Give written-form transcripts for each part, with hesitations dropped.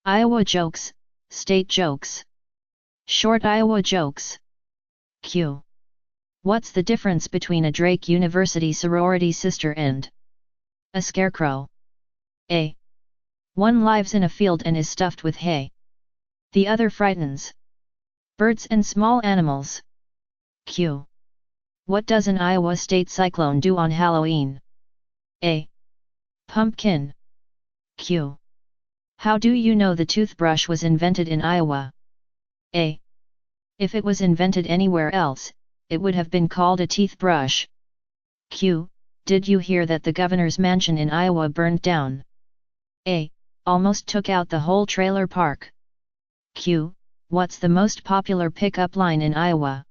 Iowa jokes, state jokes. Short Iowa jokes. Q. What's the difference between a Drake University sorority sister and a scarecrow? A. One lives in a field and is stuffed with hay. The other frightens birds and small animals. Q. What does an Iowa State Cyclone do on Halloween? A. Pumpkin. Q. How do you know the toothbrush was invented in Iowa? A. If it was invented anywhere else, it would have been called a teeth brush. Q. Did you hear that the governor's mansion in Iowa burned down? A. Almost took out the whole trailer park. Q. What's the most popular pickup line in Iowa?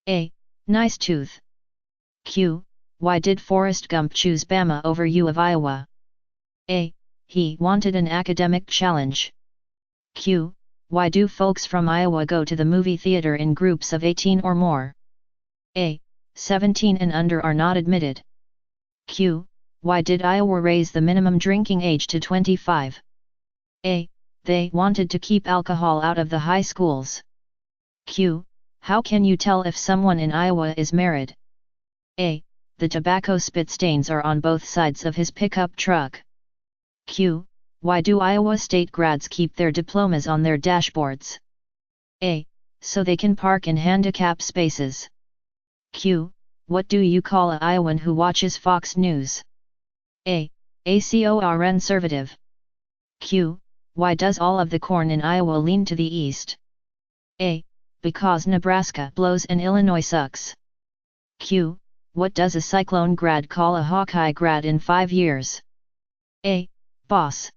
A. Nice tooth. Q. Why did Forrest Gump choose Bama over U of Iowa? A. He wanted an academic challenge. Q. Why do folks from Iowa go to the movie theater in groups of 18 or more? A. 17 and under are not admitted. Q. Why did Iowa raise the minimum drinking age to 25? A. They wanted to keep alcohol out of the high schools. Q. How can you tell if someone in Iowa is married? A. The tobacco spit stains are on both sides of his pickup truck. Q. Why do Iowa State grads keep their diplomas on their dashboards? A. So they can park in handicap spaces. Q. What do you call a Iowan who watches Fox News? A. Conservative. Q. Why does all of the corn in Iowa lean to the east? A. Because Nebraska blows and Illinois sucks. Q. What does a Cyclone grad call a Hawkeye grad in 5 years? A. Boss.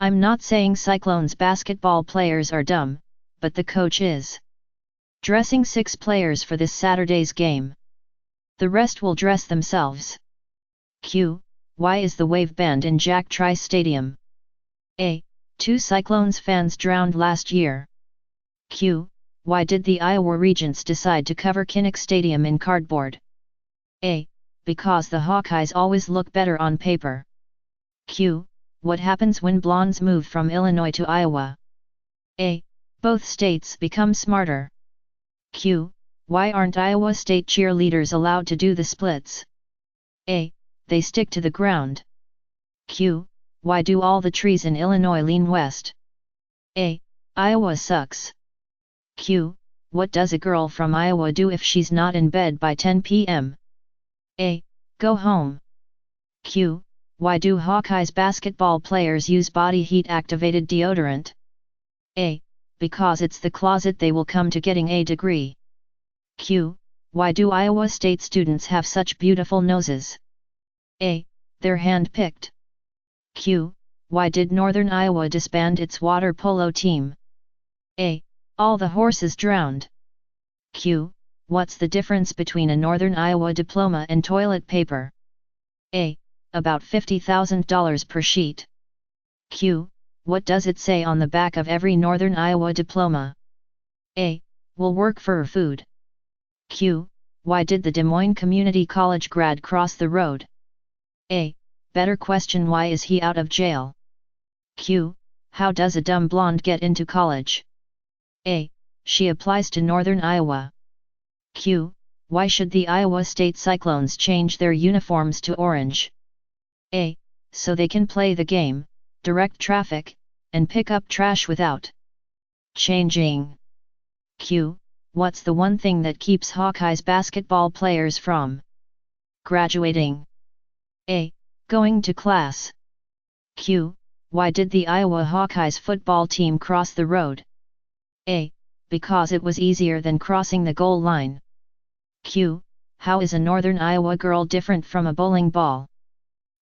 I'm not saying Cyclones basketball players are dumb, but the coach is dressing 6 players for this Saturday's game. The rest will dress themselves. Q. Why is the wave banned in Jack Trice Stadium? A. 2 Cyclones fans drowned last year. Q. Why did the Iowa Regents decide to cover Kinnick Stadium in cardboard? A. Because the Hawkeyes always look better on paper. Q. What happens when blondes move from Illinois to Iowa? A. Both states become smarter. Q. Why aren't Iowa State cheerleaders allowed to do the splits? A. They stick to the ground. Q. Why do all the trees in Illinois lean west? A. Iowa sucks. Q. What does a girl from Iowa do if she's not in bed by 10 p.m.? A. Go home. Q. Why do Hawkeyes basketball players use body heat activated deodorant? A. Because it's the closet they will come to getting a degree. Q. Why do Iowa State students have such beautiful noses? A. They're hand-picked. Q. Why did Northern Iowa disband its water polo team? A. All the horses drowned. Q. What's the difference between a Northern Iowa diploma and toilet paper? A. About $50,000 per sheet. Q. What does it say on the back of every Northern Iowa diploma? A. Will work for food. Q. Why did the Des Moines Community College grad cross the road? A. Better question, why is he out of jail? Q. How does a dumb blonde get into college? A. She applies to Northern Iowa. Q. Why should the Iowa State Cyclones change their uniforms to orange? A. So they can play the game, direct traffic, and pick up trash without changing. Q. What's the one thing that keeps Hawkeyes basketball players from graduating? A. Going to class. Q. Why did the Iowa Hawkeyes football team cross the road? A. Because it was easier than crossing the goal line. Q. How is a Northern Iowa girl different from a bowling ball?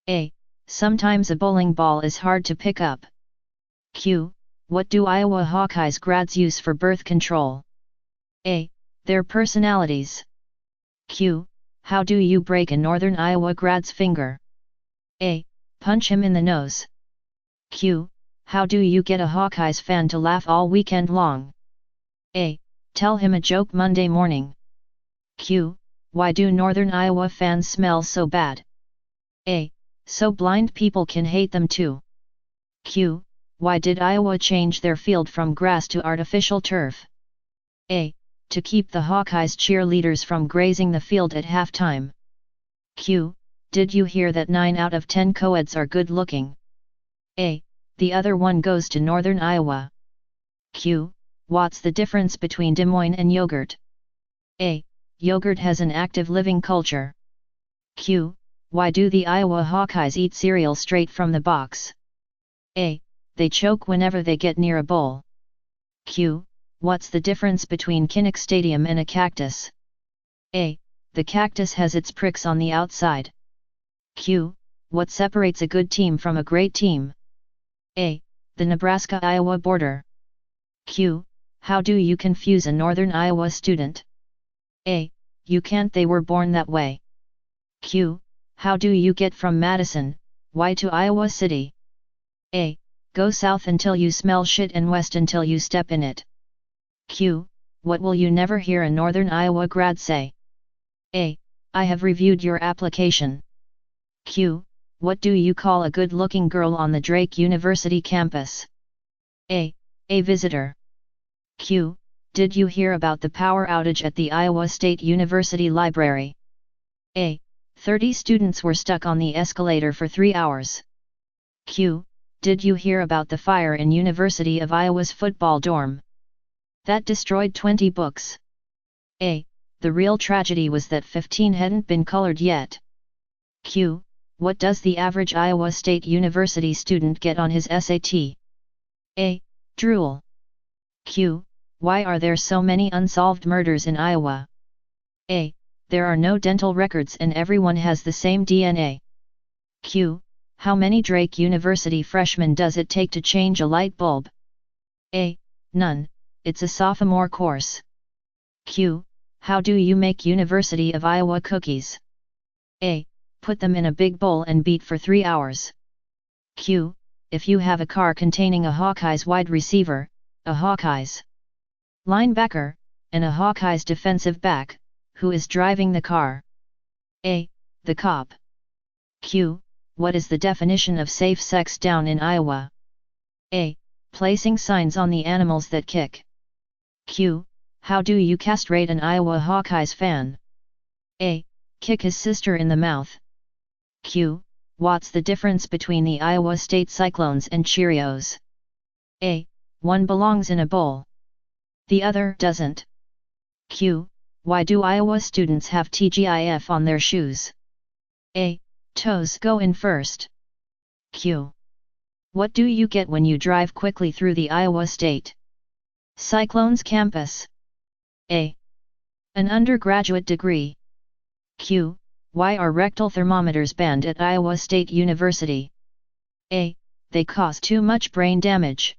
A. Sometimes a bowling ball is hard to pick up. Q. What do Iowa Hawkeyes grads use for birth control? A. Their personalities. Q. How do you break a Northern Iowa grad's finger? A. Punch him in the nose. Q. How do you get a Hawkeyes fan to laugh all weekend long? A. Tell him a joke Monday morning. Q. Why do Northern Iowa fans smell so bad? A. So blind people can hate them too. Q. Why did Iowa change their field from grass to artificial turf? A. To keep the Hawkeyes cheerleaders from grazing the field at halftime. Q. Did you hear that 9 out of 10 co-eds are good looking? A. The other one goes to northern Iowa. Q. What's the difference between Des Moines and yogurt? A. Yogurt has an active living culture. Q. Why do the Iowa Hawkeyes eat cereal straight from the box? A. They choke whenever they get near a bowl. Q. What's the difference between Kinnick Stadium and a cactus? A. The cactus has its pricks on the outside. Q. What separates a good team from a great team? A. The Nebraska-Iowa border. Q. How do you confuse a northern Iowa student? A. You can't, they were born that way. Q. How do you get from Madison, Y to Iowa City? A. Go south until you smell shit and west until you step in it. Q. What will you never hear a northern Iowa grad say? A. I have reviewed your application. Q. What do you call a good-looking girl on the Drake University campus? A. A visitor. Q. Did you hear about the power outage at the Iowa State University Library? A. 30 students were stuck on the escalator for 3 hours. Q. Did you hear about the fire in University of Iowa's football dorm? That destroyed 20 books. A. The real tragedy was that 15 hadn't been colored yet. Q. What does the average Iowa State University student get on his SAT? A. Drool. Q. Why are there so many unsolved murders in Iowa? A. There are no dental records and everyone has the same DNA. Q. How many Drake University freshmen does it take to change a light bulb? A. None, it's a sophomore course. Q. How do you make University of Iowa cookies? A. Put them in a big bowl and beat for 3 hours. Q. If you have a car containing a Hawkeyes wide receiver, a Hawkeyes linebacker, and a Hawkeyes defensive back, who is driving the car? A. The cop. Q. What is the definition of safe sex down in Iowa? A. Placing signs on the animals that kick. Q. How do you castrate an Iowa Hawkeyes fan? A. Kick his sister in the mouth. Q. What's the difference between the Iowa State Cyclones and Cheerios? A. One belongs in a bowl. The other doesn't. Q. Why do Iowa students have TGIF on their shoes? A. Toes go in first. Q. What do you get when you drive quickly through the Iowa State Cyclones campus? A. An undergraduate degree. Q. Why are rectal thermometers banned at Iowa State University? A. They cause too much brain damage.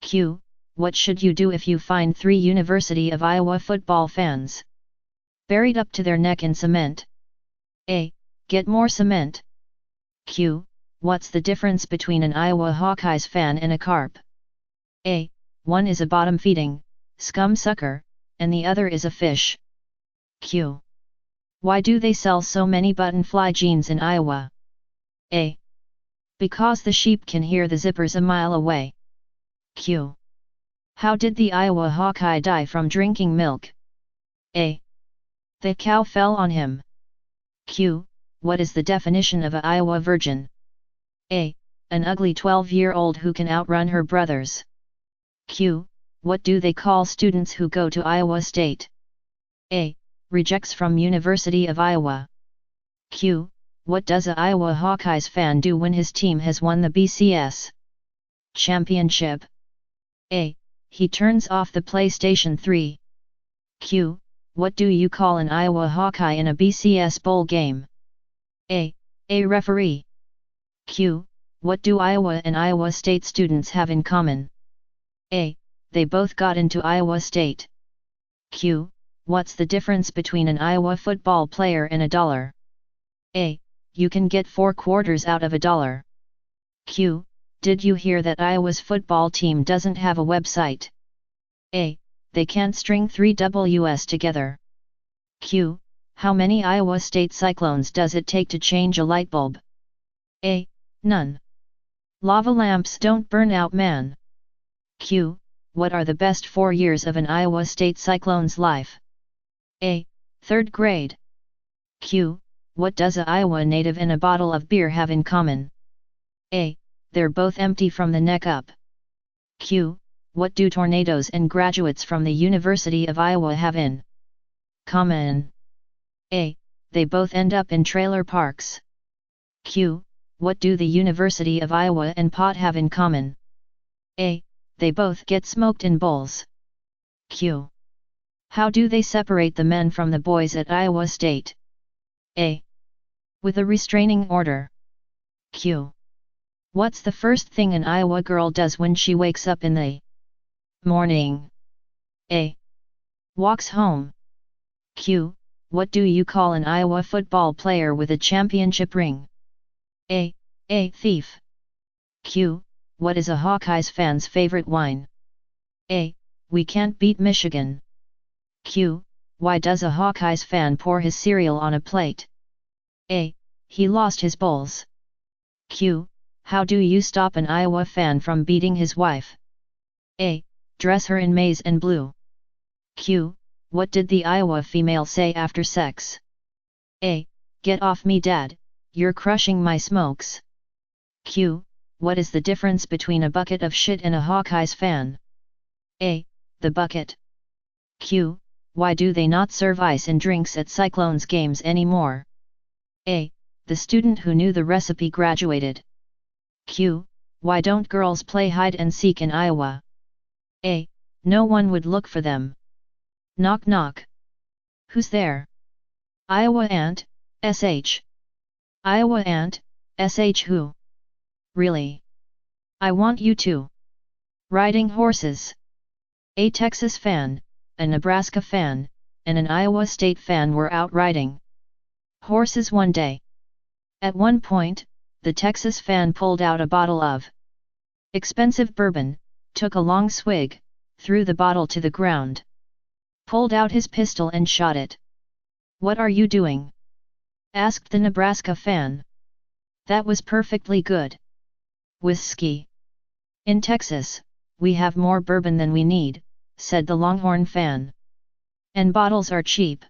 Q. What should you do if you find 3 University of Iowa football fans buried up to their neck in cement? A. Get more cement. Q. What's the difference between an Iowa Hawkeyes fan and a carp? A. One is a bottom-feeding scum sucker, and the other is a fish. Q. Why do they sell so many button-fly jeans in Iowa? A. Because the sheep can hear the zippers a mile away. Q. How did the Iowa Hawkeye die from drinking milk? A. The cow fell on him. Q. What is the definition of a Iowa virgin? A. An ugly 12-year-old who can outrun her brothers. Q. What do they call students who go to Iowa State? A. Rejects from University of Iowa. Q. What does a Iowa Hawkeyes fan do when his team has won the BCS championship? A. He turns off the PlayStation 3. Q. What do you call an Iowa Hawkeye in a BCS bowl game? A. A referee. Q. What do Iowa and Iowa State students have in common? A. They both got into Iowa State. Q. What's the difference between an Iowa football player and a dollar? A. You can get 4 quarters out of a dollar. Q. Did you hear that Iowa's football team doesn't have a website? A. They can't string 3 Ws together. Q. How many Iowa State Cyclones does it take to change a light bulb? A. None. Lava lamps don't burn out, man. Q. What are the best 4 years of an Iowa State Cyclone's life? A. 3rd grade. Q. What does a Iowa native and a bottle of beer have in common? A. They're both empty from the neck up. Q. What do tornadoes and graduates from the University of Iowa have in common? A. They both end up in trailer parks. Q. What do the University of Iowa and pot have in common? A. They both get smoked in bowls. Q. How do they separate the men from the boys at Iowa State? A. With a restraining order. Q. What's the first thing an Iowa girl does when she wakes up in the morning? A. Walks home. Q. What do you call an Iowa football player with a championship ring? A. Thief. Q. What is a Hawkeyes fan's favorite wine? A. We can't beat Michigan. Q. Why does a Hawkeyes fan pour his cereal on a plate? A. He lost his bowls. Q. How do you stop an Iowa fan from beating his wife? A. Dress her in maize and blue. Q. What did the Iowa female say after sex? A. Get off me, Dad, you're crushing my smokes. Q. What is the difference between a bucket of shit and a Hawkeyes fan? A. The bucket. Q. Why do they not serve ice and drinks at Cyclones games anymore? A. The student who knew the recipe graduated. Q. Why don't girls play hide and seek in Iowa? A. No one would look for them. Knock knock. Who's there? Iowa Ant, SH. Iowa Ant, SH who? Really? I want you to. Riding horses. A Texas fan, a Nebraska fan, and an Iowa State fan were out riding horses one day. At one point, the Texas fan pulled out a bottle of expensive bourbon, took a long swig, threw the bottle to the ground, pulled out his pistol and shot it. "What are you doing?" asked the Nebraska fan. "That was perfectly good. Whiskey. In Texas, we have more bourbon than we need," said the Longhorn fan. "And bottles are cheap."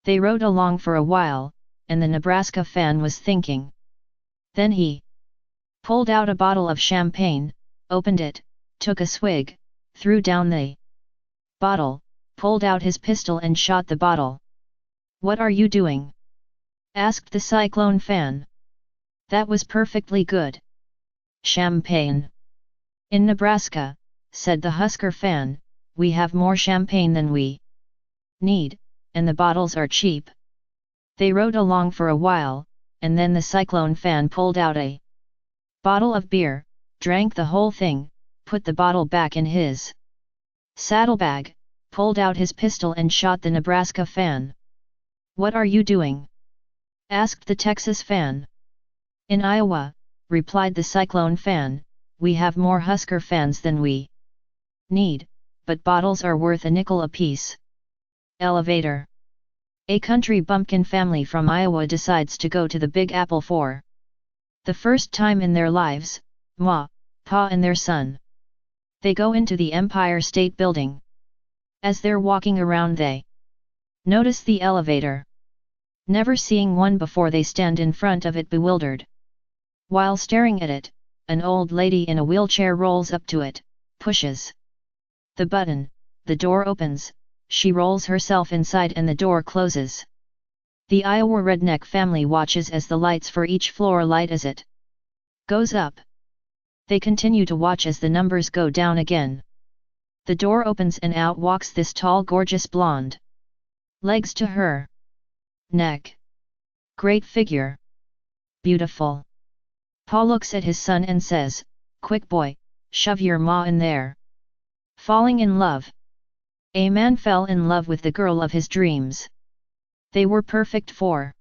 They rode along for a while, and the Nebraska fan was thinking. Then he pulled out a bottle of champagne, opened it, took a swig, threw down the bottle, pulled out his pistol and shot the bottle. "What are you doing?" asked the Cyclone fan. "That was perfectly good. Champagne. In Nebraska," said the Husker fan, "we have more champagne than we need, and the bottles are cheap." They rode along for a while, and then the Cyclone fan pulled out a bottle of beer, drank the whole thing, put the bottle back in his saddlebag, pulled out his pistol and shot the Nebraska fan. "What are you doing?" asked the Texas fan. "In Iowa," replied the Cyclone fan, "we have more Husker fans than we need, but bottles are worth a nickel apiece." Elevator. A country bumpkin family from Iowa decides to go to the Big Apple for the first time in their lives, Ma, Pa and their son. They go into the Empire State Building. As they're walking around they notice the elevator. Never seeing one before, they stand in front of it bewildered. While staring at it, an old lady in a wheelchair rolls up to it, pushes the button, the door opens, she rolls herself inside and the door closes. The Iowa redneck family watches as the lights for each floor light as it goes up. They continue to watch as the numbers go down again. The door opens and out walks this tall, gorgeous blonde. Legs to her neck. Great figure. Beautiful. Pa looks at his son and says, "Quick boy, shove your ma in there." Falling in love. A man fell in love with the girl of his dreams. They were perfect for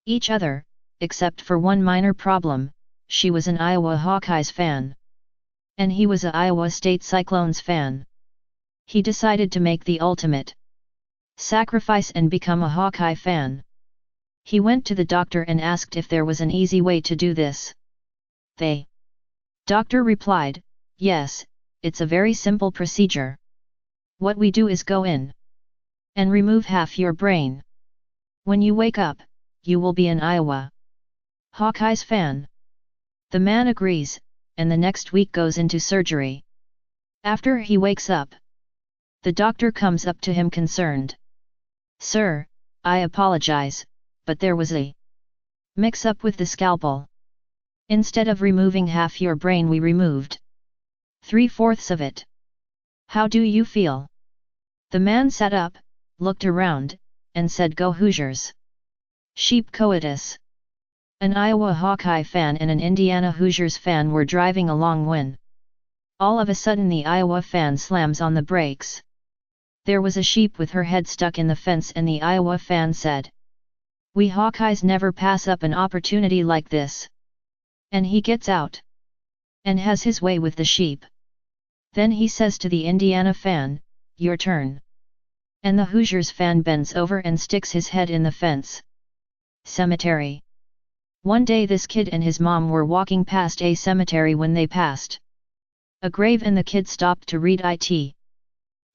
each other, except for one minor problem: she was an Iowa Hawkeyes fan. And he was a Iowa State Cyclones fan. He decided to make the ultimate sacrifice and become a Hawkeye fan. He went to the doctor and asked if there was an easy way to do this. They Doctor replied, yes, it's a very simple procedure. What we do is go in and remove half your brain. When you wake up, you will be in Iowa. Hawkeye's fan. The man agrees, and the next week goes into surgery. After he wakes up, the doctor comes up to him concerned. Sir, I apologize, but there was a mix-up with the scalpel. Instead of removing half your brain, we removed 3/4 of it. How do you feel? The man sat up, looked around, and said, Go Hoosiers! Sheep coitus. An Iowa Hawkeye fan and an Indiana Hoosiers fan were driving along when all of a sudden the Iowa fan slams on the brakes. There was a sheep with her head stuck in the fence, and the Iowa fan said, We Hawkeyes never pass up an opportunity like this. And he gets out and has his way with the sheep. Then he says to the Indiana fan, Your turn. And the Hoosiers fan bends over and sticks his head in the fence. Cemetery. One day this kid and his mom were walking past a cemetery when they passed a grave, and the kid stopped to read it.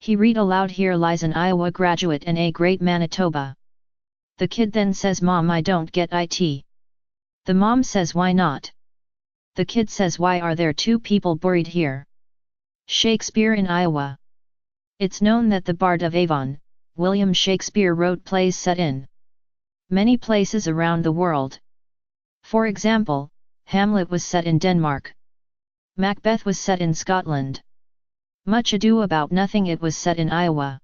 He read aloud, Here lies an Iowa graduate and a great Manitoba. The kid then says, Mom, I don't get it. The mom says, Why not? The kid says, Why are there two people buried here? Shakespeare in Iowa. It's known that the Bard of Avon, William Shakespeare, wrote plays set in many places around the world. For example, Hamlet was set in Denmark. Macbeth was set in Scotland. Much Ado About Nothing, it was set in Iowa.